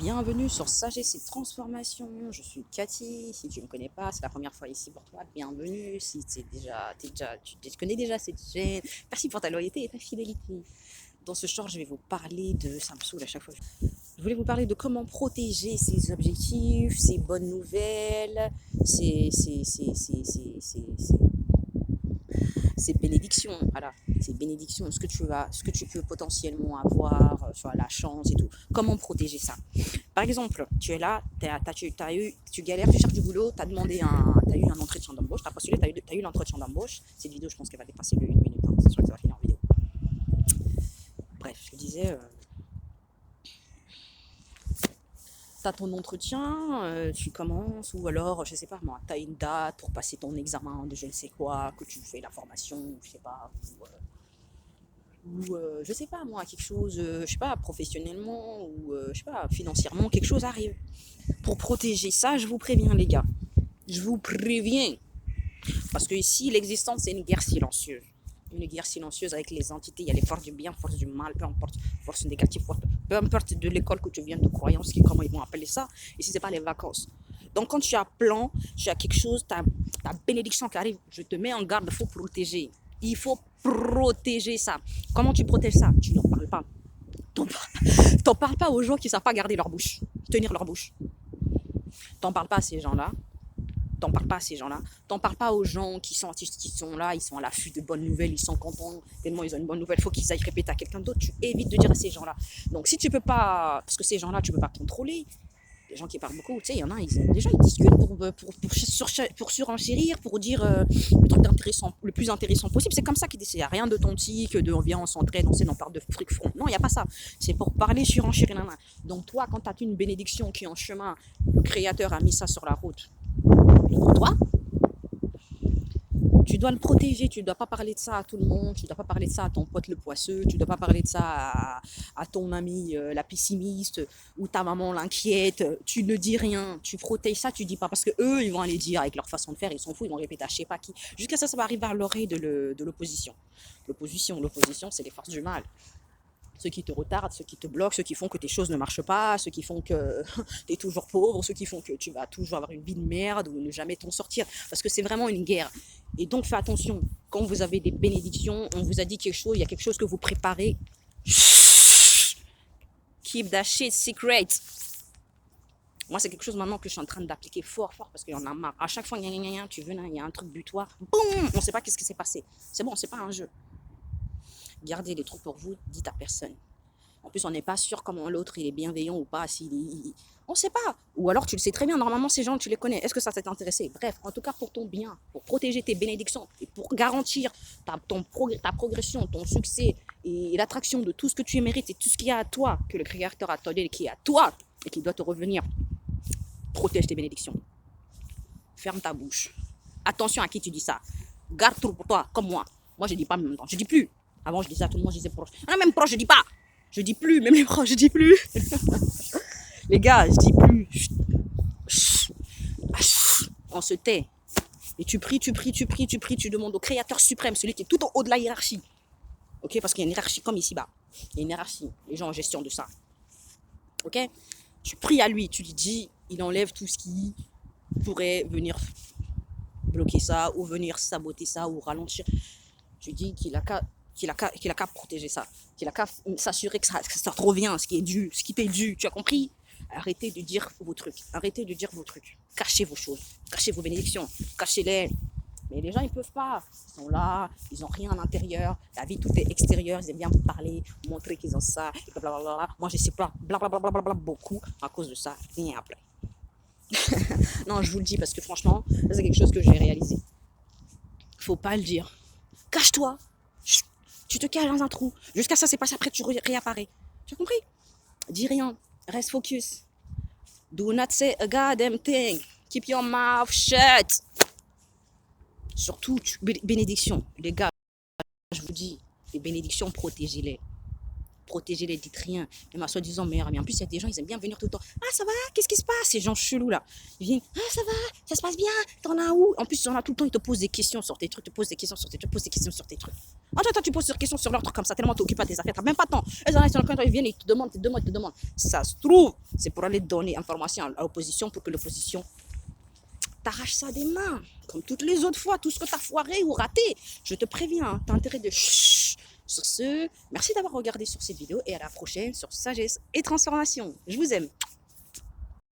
Bienvenue sur Sagesse et Transformation. Je suis Cathy. Si tu ne me connais pas, c'est la première fois ici pour toi. Bienvenue. Si tu connais déjà cette chaîne, merci pour ta loyauté et ta fidélité. Dans ce short, je vais vous parler de. Ça me saoule à chaque fois. Je voulais vous parler de comment protéger ses objectifs, ses bonnes nouvelles, ses bénédictions, voilà, ces bénédictions, ce que tu peux potentiellement avoir, soit la chance et tout. Comment protéger ça? Par exemple, tu es là, tu galères, tu cherches du boulot, tu as eu un entretien d'embauche, tu as postulé, tu as eu l'entretien d'embauche. Cette vidéo, je pense qu'elle va dépasser le 1 minute, hein, c'est sûr que ça va finir en vidéo. Bref, je disais, tu as ton entretien, tu commences, ou alors, je sais pas moi, tu as une date pour passer ton examen de je ne sais quoi, que tu fais la formation, je sais pas, je sais pas moi, quelque chose, je sais pas, professionnellement, ou je sais pas, financièrement, quelque chose arrive. Pour protéger ça, je vous préviens les gars, je vous préviens, parce que ici, l'existence, c'est une guerre silencieuse. Une guerre silencieuse avec les entités. Il y a les forces du bien, forces du mal, peu importe, forces négatives, peu importe de l'école que tu viens de croyance, comment ils vont appeler ça. Ici, c'est pas les vacances. Donc, quand tu as plan, tu as quelque chose, ta bénédiction qui arrive, je te mets en garde, il faut protéger. Il faut protéger ça. Comment tu protèges ça? Tu n'en parles pas. T'en parles pas aux gens qui ne savent pas garder leur bouche, tenir leur bouche. T'en parles pas à ces gens-là. T'en parles pas à ces gens-là. T'en parles pas aux gens qui sont là, ils sont à l'affût de bonnes nouvelles, ils sont contents, tellement ils ont une bonne nouvelle, il faut qu'ils aillent répéter à quelqu'un d'autre. Tu évites de dire à ces gens-là. Donc si tu peux pas, parce que ces gens-là, tu peux pas contrôler, les gens qui parlent beaucoup, tu sais, il y en a, déjà ils discutent pour surenchérir, pour dire le truc le plus intéressant possible. C'est comme ça qu'ils disent, il n'y a rien d'authentique, de on vient, on s'entraide, on parle de fric front. Non, il n'y a pas ça. C'est pour parler, surenchérir. Nan, nan. Donc toi, quand tu as une bénédiction qui est en chemin, le Créateur a mis ça sur la route pour toi, tu dois le protéger, tu ne dois pas parler de ça à tout le monde, tu ne dois pas parler de ça à ton pote le poisseux, tu ne dois pas parler de ça à ton ami la pessimiste ou ta maman l'inquiète, tu ne dis rien, tu protèges ça, tu dis pas, parce que eux ils vont aller dire avec leur façon de faire, ils s'en foutent, ils vont répéter à je sais pas qui, jusqu'à ça va arriver à l'oreille de l'opposition. L'opposition c'est les forces du mal. Ceux qui te retardent, ceux qui te bloquent, ceux qui font que tes choses ne marchent pas, ceux qui font que tu es toujours pauvre, ceux qui font que tu vas toujours avoir une vie de merde ou ne jamais t'en sortir. Parce que c'est vraiment une guerre. Et donc, fais attention. Quand vous avez des bénédictions, on vous a dit quelque chose, il y a quelque chose que vous préparez. Keep that shit secret. Moi, c'est quelque chose maintenant que je suis en train d'appliquer fort, parce qu'il y en a marre. À chaque fois, tu veux, il y a un truc butoir. Boum, on ne sait pas qu'est-ce qui s'est passé. C'est bon, c'est pas un jeu. Gardez les trucs pour vous, dites à personne. En plus, on n'est pas sûr comment l'autre il est bienveillant ou pas. On ne sait pas. Ou alors tu le sais très bien. Normalement, ces gens, tu les connais. Est-ce que ça t'est intéressé? Bref, en tout cas, pour ton bien, pour protéger tes bénédictions et pour garantir ta progression, ton succès et l'attraction de tout ce que tu mérites et tout ce qu'il y a à toi, que le Créateur a donné, qui est à toi et qui doit te revenir. Protège tes bénédictions. Ferme ta bouche. Attention à qui tu dis ça. Garde tout pour toi, comme moi. Moi, je ne dis pas même temps. Je ne dis plus. Avant, je disais à tout le monde, je disais proche. Ah, même proche, je ne dis pas. Je dis plus, même les proches, je dis plus. Les gars, je dis plus. On se tait. Et tu pries, tu demandes au Créateur suprême, celui qui est tout en haut de la hiérarchie. Ok, parce qu'il y a une hiérarchie comme ici-bas. Il y a une hiérarchie. Les gens en gestion de ça. Ok, tu pries à lui, tu lui dis, il enlève tout ce qui pourrait venir bloquer ça, ou venir saboter ça, ou ralentir. Tu dis qu'il a qu'à protéger ça, qu'il a qu'à s'assurer que ça te revient, ce qui est dû, ce qui t'est dû, tu as compris? Arrêtez de dire vos trucs, cachez vos choses, cachez vos bénédictions, cachez-les. Mais les gens, ils peuvent pas, ils sont là, ils n'ont rien à l'intérieur, la vie, tout est extérieur, ils aiment bien vous parler, montrer qu'ils ont ça, et blablabla. Moi, je sais pas, blablabla, beaucoup, à cause de ça, rien après. Non, je vous le dis, parce que franchement, c'est quelque chose que j'ai réalisé. Faut pas le dire. Cache-toi. Tu te caches dans un trou. Jusqu'à ça, c'est passé. Après, tu réapparais. Tu as compris? Dis rien. Reste focus. Do not say a goddamn thing. Keep your mouth shut. Surtout, bénédictions. Les gars, je vous dis, les bénédictions, protégez-les. protéger les dites rien. Et ma soi-disant meilleure amie. En plus, il y a des gens, ils aiment bien venir tout le temps. Ah, ça va? Qu'est-ce qui se passe? Ces gens chelous là. Ils viennent. Ah, ça va? Ça se passe bien? T'en as où? En plus, ils sont là tout le temps, ils te posent des questions sur tes trucs, te posent des questions sur tes trucs, te posent des questions sur tes trucs. En toi, tu poses des questions sur leur truc comme ça, tellement t'es occupé à tes affaires, t'as même pas de temps. Ils en sont quand ils viennent, ils te demandent, ils te demandent. Ça se trouve, c'est pour aller donner information à l'opposition pour que l'opposition t'arrache ça des mains. Comme toutes les autres fois, tout ce que t'as foiré ou raté. Je te préviens, hein, t'as intérêt de chut. Sur ce, merci d'avoir regardé sur cette vidéo et à la prochaine sur Sagesse et Transformation. Je vous aime.